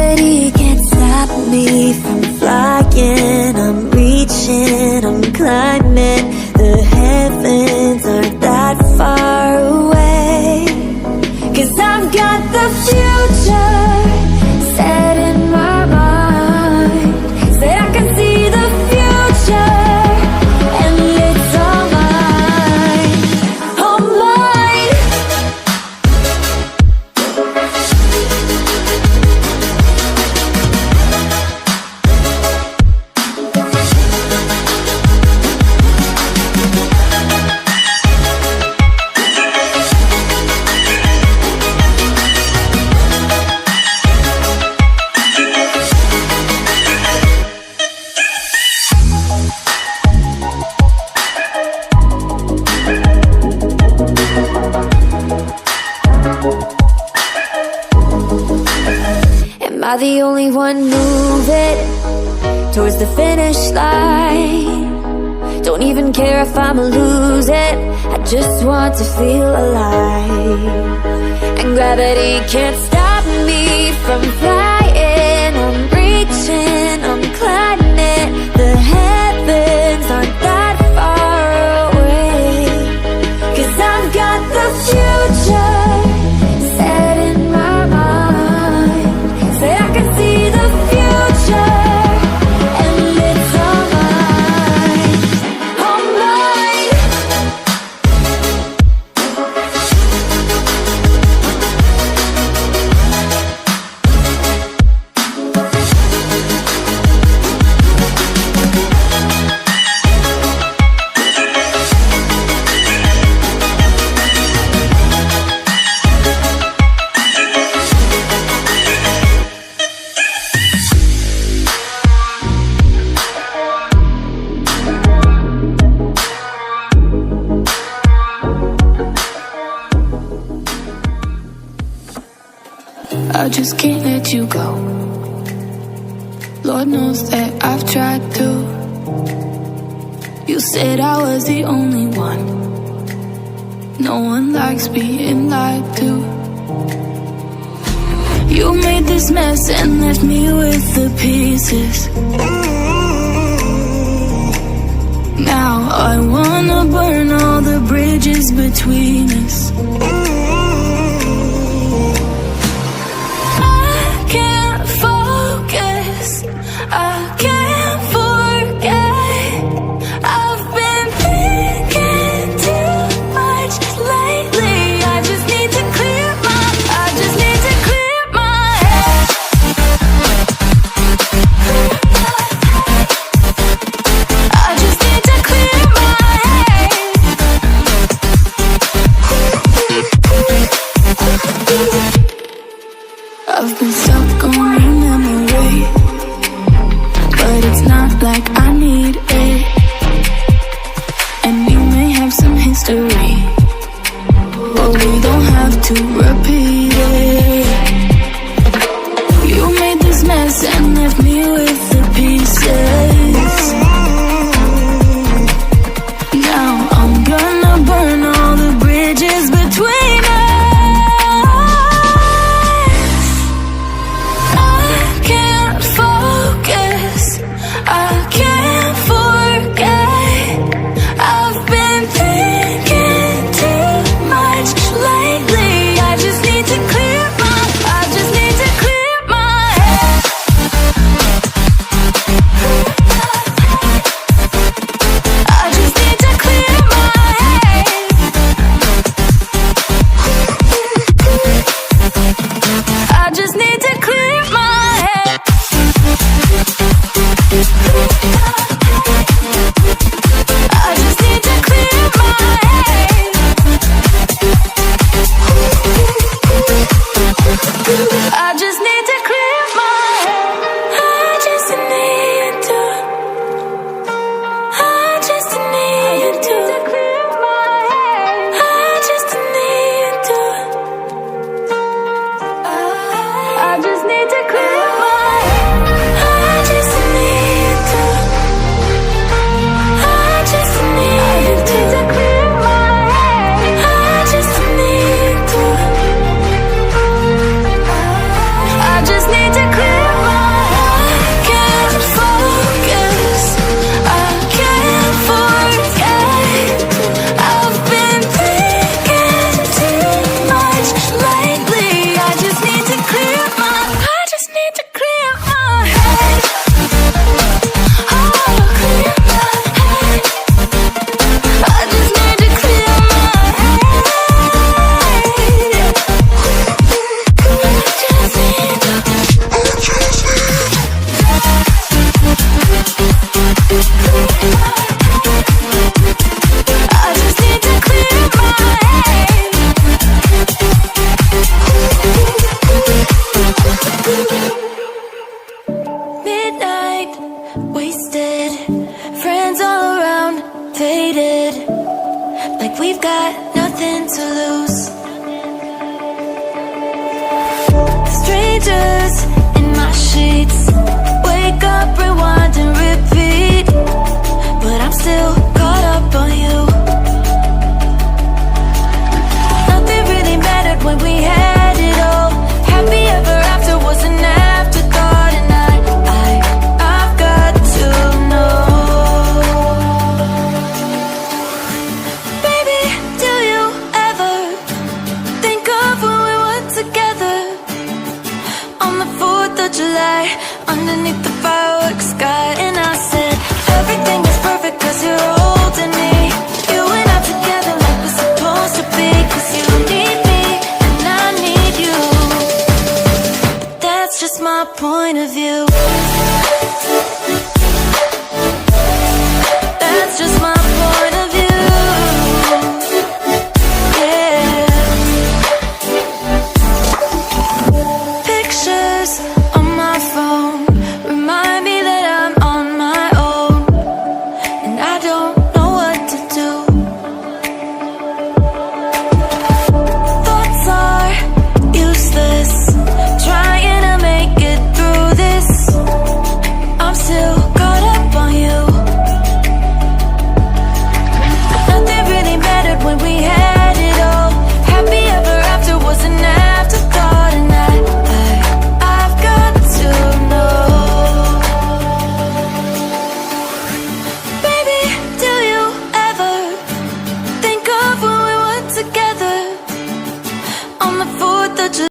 gravity can't stop me from flying. I'm reaching, I'm climbing. The heavens aren't that far away. 'Cause I've got the future set in my mind. Said I can see the future, and it's all mine, all mine. Am I the only one moving towards the finish line? Don't even care if I'ma lose it, I just want to feel alive. And gravity can't stop me from flying. I'm reaching, I'm climbing. The heavens aren't that far away. 'Cause I've got the future set in my mind. Say I can see the future, and it's all mine, all mine. I just can't let you go. Lord knows that I've tried to. You said I was the only one. No one likes being lied to. You made this mess and left me with the pieces. Now I wanna burn all the bridges between us. I can't forget. I've been thinking too much lately. I just need to clear my head. I just need to clear my head. night underneath the fireworks sky, and I said everything is perfect 'cause you're holding me. You and I together like we're supposed to be, 'cause you need me and I need you. But that's just my point of view. That's just my point of view. Yeah. Pictures on my phone remind me that I'm on my own, and I don't know what to do. Thoughts are useless, trying to make it through this. I'm still caught up on you. Nothing really mattered when we had it all. Happy ever after was an afterthought, and I've got to know. Baby, do you ever think of when we were together on the 4th of July?